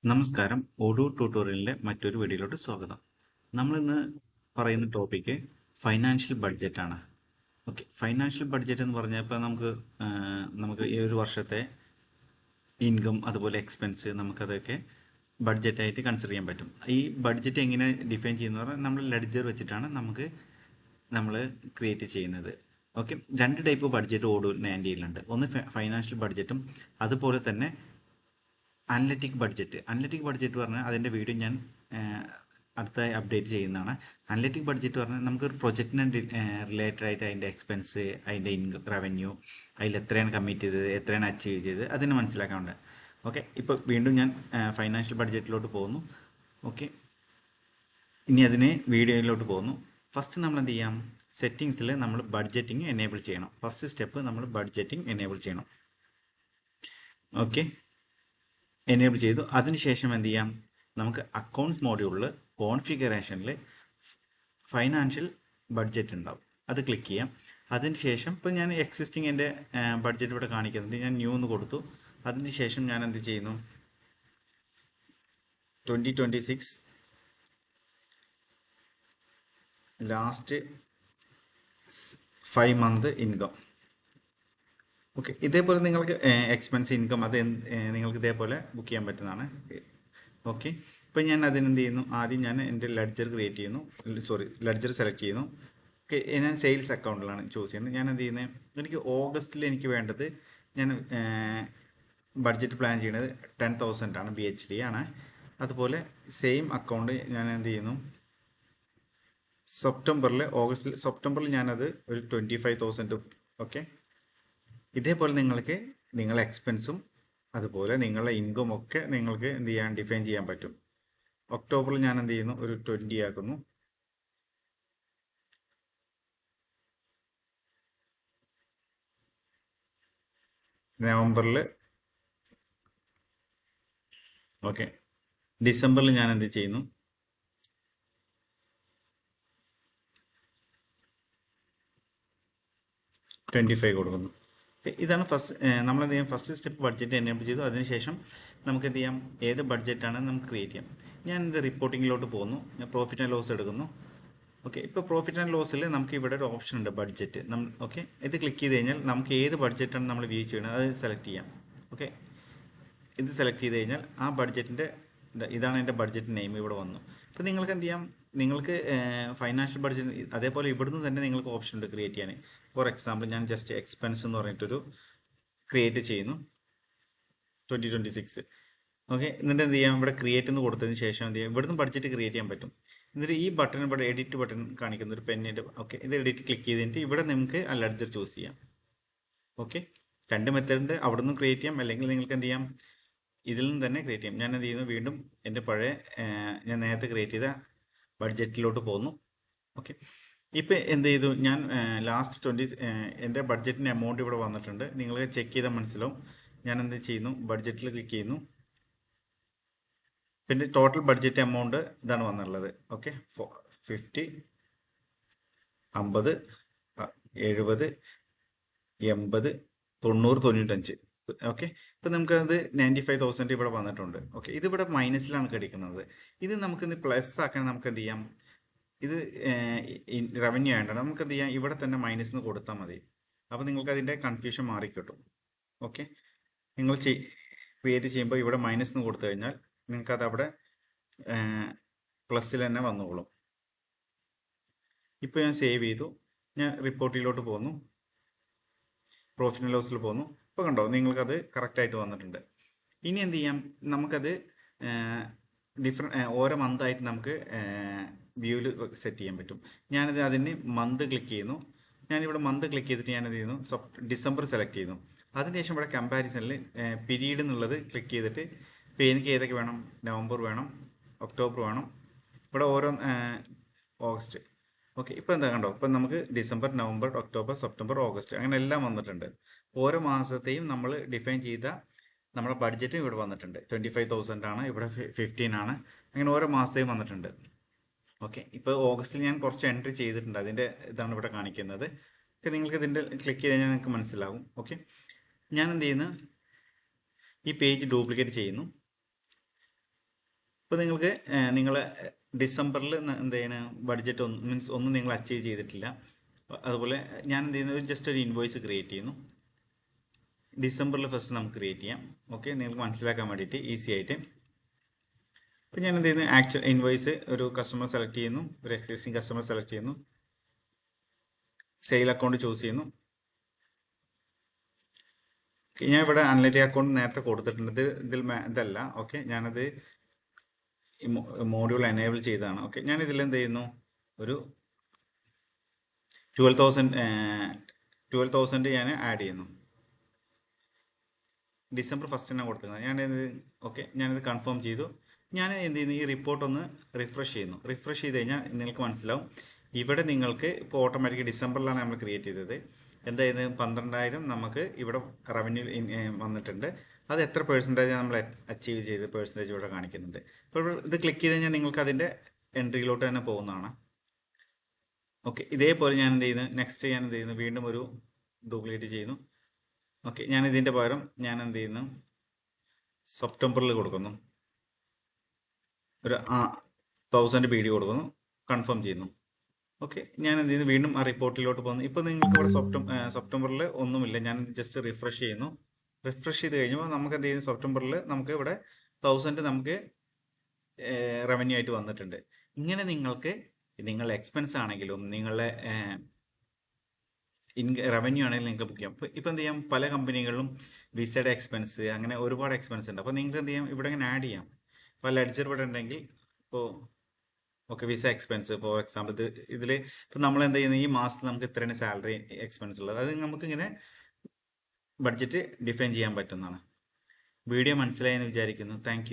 നമസ്കാരം. ഓഡു ട്യൂട്ടോറിയലിൻ്റെ മറ്റൊരു വീഡിയോയിലോട്ട് സ്വാഗതം. നമ്മളിന്ന് പറയുന്ന ടോപ്പിക്ക് ഫൈനാൻഷ്യൽ ബഡ്ജറ്റാണ്. ഓക്കെ, ഫൈനാൻഷ്യൽ ബഡ്ജറ്റ് എന്ന് പറഞ്ഞാൽ ഇപ്പോൾ നമുക്ക് ഈ ഒരു വർഷത്തെ ഇൻകം അതുപോലെ എക്സ്പെൻസ് നമുക്കതൊക്കെ ബഡ്ജറ്റായിട്ട് കൺസിഡർ ചെയ്യാൻ പറ്റും. ഈ ബഡ്ജറ്റ് എങ്ങനെ ഡിഫൈൻ ചെയ്യുന്ന പറഞ്ഞാൽ നമ്മൾ ലെഡ്ജർ വെച്ചിട്ടാണ് നമ്മൾ ക്രിയേറ്റ് ചെയ്യുന്നത്. ഓക്കെ, രണ്ട് ടൈപ്പ് ബഡ്ജറ്റ് ഓഡു നാൻഡിയിലുണ്ട്. ഒന്ന് ഫൈനാൻഷ്യൽ ബഡ്ജറ്റും അതുപോലെ തന്നെ അനലറ്റിക് ബഡ്ജറ്റ് പറഞ്ഞാൽ അതിൻ്റെ വീഡിയോ ഞാൻ അടുത്തായി അപ്ഡേറ്റ് ചെയ്യുന്നതാണ്. അനലറ്റിക് ബഡ്ജറ്റ് പറഞ്ഞാൽ നമുക്കൊരു പ്രൊജക്റ്റിന് റിലേറ്റഡ് ആയിട്ട് അതിൻ്റെ എക്സ്പെൻസ്, അതിൻ്റെ ഇൻകം, റവന്യൂ, അതിൽ എത്രയാണ് കമ്മിറ്റ് ചെയ്തത്, എത്രയാണ് അച്ചീവ് ചെയ്തത്, അതിന് മനസ്സിലാക്കാനുണ്ട്. ഓക്കെ, ഇപ്പോൾ വീണ്ടും ഞാൻ ഫൈനാൻഷ്യൽ ബഡ്ജറ്റിലോട്ട് പോകുന്നു. ഓക്കെ, ഇനി അതിന് വീഡിയോയിലോട്ട് പോകുന്നു. ഫസ്റ്റ് നമ്മൾ എന്ത് ചെയ്യാം, സെറ്റിങ്സിൽ നമ്മൾ ബഡ്ജറ്റിംഗ് എനേബിൾ ചെയ്യണം. ഫസ്റ്റ് സ്റ്റെപ്പ് നമ്മൾ ബഡ്ജറ്റിംഗ് എനേബിൾ ചെയ്യണം. ഓക്കെ, എനേബിൾ ചെയ്തു. അതിനുശേഷം എന്ത് ചെയ്യാം, നമുക്ക് അക്കൗണ്ട്സ് മോഡ്യൂളിൽ കോൺഫിഗറേഷനിൽ ഫൈനാൻഷ്യൽ ബഡ്ജറ്റ് ഉണ്ടാവും, അത് ക്ലിക്ക് ചെയ്യാം. അതിനുശേഷം ഇപ്പോൾ ഞാൻ എക്സിസ്റ്റിംഗ് എൻ്റെ ബഡ്ജറ്റ് ഇവിടെ കാണിക്കുന്നുണ്ട്, ഞാൻ ന്യൂ എന്ന് കൊടുത്തു. അതിനുശേഷം ഞാൻ എന്ത് ചെയ്യുന്നു, 2026 ലാസ്റ്റ് 5 month ഇൻകം. ഓക്കെ, ഇതേപോലെ നിങ്ങൾക്ക് എക്സ്പെൻസ്, ഇൻകം അത് നിങ്ങൾക്ക് ഇതേപോലെ ബുക്ക് ചെയ്യാൻ പറ്റുന്നതാണ്. ഓക്കെ, ഇപ്പം ഞാൻ അതിനെന്ത് ചെയ്യുന്നു, ആദ്യം ഞാൻ എൻ്റെ ലെഡ്ജർ ക്രിയേറ്റ് ചെയ്യുന്നു, ലെഡ്ജർ സെലക്ട് ചെയ്യുന്നു. ഓക്കെ, ഞാൻ സെയിൽസ് അക്കൗണ്ടിലാണ് ചൂസ് ചെയ്യുന്നത്. ഞാൻ എന്ത് ചെയ്യുന്നത്, എനിക്ക് ഓഗസ്റ്റിൽ എനിക്ക് വേണ്ടത്, ഞാൻ ബഡ്ജറ്റ് പ്ലാൻ ചെയ്യുന്നത് 10,000 ആണ്, BHD ആണ്. അതുപോലെ സെയിം അക്കൗണ്ട് ഞാൻ എന്ത് ചെയ്യുന്നു, സെപ്റ്റംബറിൽ ഞാനത് ഒരു 25,000. ഓക്കെ, ഇതേപോലെ നിങ്ങൾക്ക് നിങ്ങളെ എക്സ്പെൻസും അതുപോലെ നിങ്ങളുടെ ഇൻകം ഒക്കെ നിങ്ങൾക്ക് എന്ത് ചെയ്യാൻ, ഡിഫൈൻ ചെയ്യാൻ പറ്റും. ഒക്ടോബറിൽ ഞാൻ എന്ത് ചെയ്യുന്നു, ഒരു 20 ആക്കുന്നു. നവംബറിൽ, ഓക്കെ, ഡിസംബറിൽ ഞാൻ എന്ത് ചെയ്യുന്നു, 25 കൊടുക്കുന്നു. ഇതാണ് നമ്മൾ എന്ത് ചെയ്യാം, ഫസ്റ്റ് സ്റ്റെപ്പ് ബഡ്ജറ്റ് എനേബിൾ ചെയ്തു. അതിനുശേഷം നമുക്ക് എന്ത് ചെയ്യാം, ഏത് ബഡ്ജറ്റാണ് നമുക്ക് ക്രിയേറ്റ് ചെയ്യാം. ഞാൻ ഇത് റിപ്പോർട്ടിങ്ങിലോട്ട് പോകുന്നു, ഞാൻ പ്രോഫിറ്റ് ആൻഡ് ലോസ് എടുക്കുന്നു. ഓക്കെ, ഇപ്പോൾ പ്രോഫിറ്റ് ആൻഡ് ലോസിൽ നമുക്ക് ഇവിടെ ഒരു ഓപ്ഷൻ ഉണ്ട്, ബഡ്ജറ്റ്. ഓക്കെ, ഇത് ക്ലിക്ക് ചെയ്ത് കഴിഞ്ഞാൽ നമുക്ക് ഏത് ബഡ്ജറ്റാണ് നമ്മൾ വ്യൂ ചെയ്യുന്നത് അത് സെലക്ട് ചെയ്യാം. ഓക്കെ, ഇത് സെലക്ട് ചെയ്ത് കഴിഞ്ഞാൽ ആ ബഡ്ജറ്റിൻ്റെ ഇതാണ് എൻ്റെ ബഡ്ജറ്റ് നെയിം ഇവിടെ വന്നു. അപ്പോൾ നിങ്ങൾക്ക് എന്ത് ചെയ്യാം, നിങ്ങൾക്ക് ഫൈനാൻഷ്യൽ ബഡ്ജറ്റ് അതേപോലെ ഇവിടുന്ന് തന്നെ നിങ്ങൾക്ക് ഓപ്ഷൻ ഉണ്ട് ക്രിയേറ്റ് ചെയ്യാൻ. ഫോർ എക്സാമ്പിൾ ഞാൻ ജസ്റ്റ് എക്സ്പെൻസ് എന്ന് പറഞ്ഞിട്ടൊരു ക്രിയേറ്റ് ചെയ്യുന്നു, 2026. ഓക്കെ, എന്നിട്ട് എന്ത് ചെയ്യാം, ഇവിടെ ക്രിയേറ്റ് എന്ന് കൊടുത്തതിന് ശേഷം എന്ത് ചെയ്യാം, ഇവിടുന്ന് ബഡ്ജറ്റ് ക്രിയേറ്റ് ചെയ്യാൻ പറ്റും. എന്നിട്ട് ഈ ബട്ടൺ, ഇവിടെ എഡിറ്റ് ബട്ടൺ കാണിക്കുന്ന ഒരു പെന്നിൻ്റെ, ഓക്കെ, ഇത് എഡിറ്റ് ക്ലിക്ക് ചെയ്തിട്ട് ഇവിടെ നമുക്ക് ആ ലെഡ്ജർ ചൂസ് ചെയ്യാം. ഓക്കെ, രണ്ട് മെത്തേഡ്, അവിടെ നിന്ന് ക്രിയേറ്റ് ചെയ്യാം, അല്ലെങ്കിൽ നിങ്ങൾക്ക് എന്ത് ചെയ്യാം, ഇതിൽ നിന്ന് തന്നെ ക്രിയേറ്റ് ചെയ്യാം. ഞാൻ എന്ത് ചെയ്യുന്നു, വീണ്ടും എൻ്റെ പഴയ ഞാൻ നേരത്തെ ക്രിയേറ്റ് ചെയ്ത ബഡ്ജറ്റിലോട്ട് പോകുന്നു. ഓക്കെ, ഇപ്പം എന്ത് ചെയ്തു, ഞാൻ ലാസ്റ്റ് എൻ്റെ ബഡ്ജറ്റിൻ്റെ എമൗണ്ട് ഇവിടെ വന്നിട്ടുണ്ട്. നിങ്ങൾക്ക് ചെക്ക് ചെയ്താൽ മനസ്സിലാവും. ഞാൻ എന്ത് ചെയ്യുന്നു, ബഡ്ജറ്റിൽ ക്ലിക്ക് ചെയ്യുന്നു. പിന്നെ ടോട്ടൽ ബഡ്ജറ്റ് എമൗണ്ട് ഇതാണ് വന്നിട്ടുള്ളത്. ഓക്കെ, 50, 50, 70, 80, 90, 95. ഓക്കെ, ഇപ്പം നമുക്കത് 95,000 ഇവിടെ വന്നിട്ടുണ്ട്. ഓക്കെ, ഇതിവിടെ മൈനസിലാണ് കിടക്കുന്നത്. ഇത് നമുക്കിന്ന് പ്ലസ് ആക്കാൻ നമുക്ക് എന്ത് ചെയ്യാം, ഇത് റവന്യൂ ആയതുകൊണ്ട് നമുക്ക് എന്ത് ചെയ്യാം, ഇവിടെ തന്നെ മൈനസ് എന്ന് കൊടുത്താൽ മതി. അപ്പോൾ നിങ്ങൾക്ക് അതിൻ്റെ കൺഫ്യൂഷൻ മാറിക്കിട്ടും. ഓക്കെ, നിങ്ങൾ ക്രിയേറ്റ് ചെയ്യുമ്പോൾ ഇവിടെ മൈനസ് എന്ന് കൊടുത്തു കഴിഞ്ഞാൽ നിങ്ങൾക്കത് അവിടെ പ്ലസ്സിൽ തന്നെ വന്നോളും. ഇപ്പോൾ ഞാൻ സേവ് ചെയ്തു, ഞാൻ റിപ്പോർട്ടിലോട്ട് പോകുന്നു, പ്രോഫിറ്റ് ആൻഡ് ലോസിൽ പോകുന്നു. ഇപ്പോൾ കണ്ടോ, നിങ്ങൾക്കത് കറക്റ്റായിട്ട് വന്നിട്ടുണ്ട്. ഇനി എന്ത് ചെയ്യാം, നമുക്കത് ഓരോ മന്തായിട്ട് നമുക്ക് വ്യൂവിൽ സെറ്റ് ചെയ്യാൻ പറ്റും. അതിന് മന്ത് ക്ലിക്ക് ചെയ്യുന്നു. ഞാനിവിടെ മന്ത് ക്ലിക്ക് ചെയ്തിട്ട് ഞാൻ എന്ത് ചെയ്യുന്നു, ഡിസംബർ സെലക്ട് ചെയ്യുന്നു. അതിനുശേഷം ഇവിടെ കമ്പാരിസണിൽ പീരീഡ് എന്നുള്ളത് ക്ലിക്ക് ചെയ്തിട്ട് ഇപ്പോൾ എനിക്ക് ഏതൊക്കെ വേണം, നവംബർ വേണം, ഒക്ടോബർ വേണം, ഇവിടെ ഓരോ ഓഗസ്റ്റ്. ഓക്കെ, ഇപ്പോൾ എന്താ കണ്ടോ, ഇപ്പം നമുക്ക് December, November, October, September, August അങ്ങനെ എല്ലാം വന്നിട്ടുണ്ട്. ഓരോ മാസത്തെയും നമ്മൾ ഡിഫൈൻ ചെയ്ത നമ്മുടെ ബഡ്ജറ്റ് ഇവിടെ വന്നിട്ടുണ്ട്. 25,000 ആണ്, ഇവിടെ 15 ആണ്, അങ്ങനെ ഓരോ മാസത്തെയും വന്നിട്ടുണ്ട്. ഓക്കെ, ഇപ്പോൾ ഓഗസ്റ്റിൽ ഞാൻ കുറച്ച് എൻട്രി ചെയ്തിട്ടുണ്ട്, അതിൻ്റെ ഇതാണ് ഇവിടെ കാണിക്കുന്നത്. ഓക്കെ, നിങ്ങൾക്ക് ഇതിൻ്റെ ക്ലിക്ക് ചെയ്ത് കഴിഞ്ഞാൽ നിങ്ങൾക്ക് മനസ്സിലാവും. ഓക്കെ, ഞാൻ എന്ത് ചെയ്യുന്നു, ഈ പേജ് ഡ്യൂപ്ലിക്കേറ്റ് ചെയ്യുന്നു. ഇപ്പോൾ നിങ്ങൾക്ക് നിങ്ങൾ ഡിസംബറിൽ എന്ത് ചെയ്യണം, ബഡ്ജറ്റ് ഒന്നും നിങ്ങൾ അച്ചീവ് ചെയ്തിട്ടില്ല. അതുപോലെ ഞാൻ എന്ത് ചെയ്യുന്നു, ജസ്റ്റ് ഒരു ഇൻവോയ്സ് ക്രിയേറ്റ് ചെയ്യുന്നു. ഡിസംബറിൽ ഫസ്റ്റ് നമുക്ക് ക്രിയേറ്റ് ചെയ്യാം. ഓക്കെ, നിങ്ങൾക്ക് മനസ്സിലാക്കാൻ വേണ്ടിയിട്ട് ഈസി ആയിട്ട്. അപ്പോൾ ഞാൻ എന്ത് ചെയ്യുന്നു, ആക്ച്വൽ ഇൻവോയ്സ് ഒരു കസ്റ്റമർ സെലക്ട് ചെയ്യുന്നു, ഒരു എക്സിസ്റ്റിംഗ് കസ്റ്റമർ സെലക്ട് ചെയ്യുന്നു, സെയിൽ അക്കൗണ്ട് ചൂസ് ചെയ്യുന്നു. ഞാൻ ഇവിടെ അനലിറ്റിക് അക്കൗണ്ട് നേരത്തെ കൊടുത്തിട്ടുണ്ട്, ഇതല്ല. ഓക്കെ, ഞാനത് മോഡ്യൂൾ എനേബിൾ ചെയ്തതാണ്. ഓക്കെ, ഞാൻ ഇതിൽ എന്ത് ചെയ്യുന്നു, ഒരു 12,000 ഞാൻ ആഡ് ചെയ്യുന്നു. ഡിസംബർ ഫസ്റ്റ് തന്നെ കൊടുത്തിരുന്നത് ഞാനിത്. ഓക്കെ, ഞാനിത് കൺഫേം ചെയ്തു. ഞാൻ എന്ത് ചെയ്യുന്നു, ഈ റിപ്പോർട്ട് ഒന്ന് റിഫ്രഷ് ചെയ്യുന്നു. റിഫ്രഷ് ചെയ്ത് കഴിഞ്ഞാൽ നിങ്ങൾക്ക് മനസ്സിലാവും, ഇവിടെ നിങ്ങൾക്ക് ഇപ്പോൾ ഓട്ടോമാറ്റിക് ഡിസംബറിലാണ് നമ്മൾ ക്രിയേറ്റ് ചെയ്തത്. എന്തായത് 12,000 നമുക്ക് ഇവിടെ റവന്യൂ വന്നിട്ടുണ്ട്. അത് എത്ര പെർസെൻറ്റേജ് നമ്മൾ അച്ചീവ് ചെയ്ത് പെർസെൻറ്റേജ് ഇവിടെ കാണിക്കുന്നുണ്ട്. ഇപ്പോൾ ഇത് ക്ലിക്ക് ചെയ്ത് കഴിഞ്ഞാൽ നിങ്ങൾക്ക് അതിൻ്റെ എൻട്രിയിലോട്ട് തന്നെ പോകുന്നതാണ്. ഓക്കെ, ഇതേപോലെ ഞാൻ എന്ത് ചെയ്യുന്നു, നെക്സ്റ്റ് ഞാൻ എന്ത് ചെയ്യുന്നു, വീണ്ടും ഒരു ഡ്യൂപ്ലിക്കേറ്റ് ചെയ്യുന്നു. ഓക്കെ, ഞാൻ ഇതിൻ്റെ പകരം ഞാൻ എന്ത് ചെയ്യുന്നു, സെപ്റ്റംബറിൽ കൊടുക്കുന്നു, ഒരു 1000 BD കൊടുക്കുന്നു, കൺഫേം ചെയ്യുന്നു. ഓക്കെ, ഞാൻ എന്ത് ചെയ്യുന്നു, വീണ്ടും ആ റിപ്പോർട്ടിലോട്ട് പോകുന്നു. ഇപ്പോൾ നിങ്ങൾക്ക് ഇവിടെ സെപ്റ്റംബറിൽ ഒന്നുമില്ല. ഞാൻ ജസ്റ്റ് റിഫ്രഷ് ചെയ്യുന്നു. റിഫ്രഷ് ചെയ്ത് കഴിഞ്ഞപ്പോൾ നമുക്ക് എന്ത് ചെയ്യുന്നു, സെപ്റ്റംബറിൽ നമുക്ക് ഇവിടെ 1000 നമുക്ക് റവന്യൂ ആയിട്ട് വന്നിട്ടുണ്ട്. ഇങ്ങനെ നിങ്ങൾക്ക് നിങ്ങളുടെ എക്സ്പെൻസ് ആണെങ്കിലും നിങ്ങളുടെ റവന്യൂ ആണെങ്കിലും നിങ്ങൾക്ക് ബുക്ക് ചെയ്യാം. ഇപ്പോൾ എന്ത് ചെയ്യാം, പല കമ്പനികളിലും വിസയുടെ എക്സ്പെൻസ്, അങ്ങനെ ഒരുപാട് എക്സ്പെൻസ് ഉണ്ട്. അപ്പോൾ നിങ്ങൾക്ക് എന്ത് ചെയ്യാം, ഇവിടെ ഇങ്ങനെ ആഡ് ചെയ്യാം. ഇപ്പോൾ ലെഡ്ജർ ഇവിടെ ഉണ്ടെങ്കിൽ, ഇപ്പോൾ okay, visa expense for example ഇതിൽ ഇപ്പോൾ നമ്മൾ എന്ത് ചെയ്യുന്നത്, ഈ മാസത്തിൽ നമുക്ക് ഇത്രയാണ് സാലറി എക്സ്പെൻസ് ഉള്ളത്. അത് നമുക്ക് ഇങ്ങനെ ബഡ്ജറ്റ് ഡിഫൈൻ ചെയ്യാൻ പറ്റുന്നതാണ്. വീഡിയോ മനസ്സിലായെന്ന് വിചാരിക്കുന്നു. താങ്ക്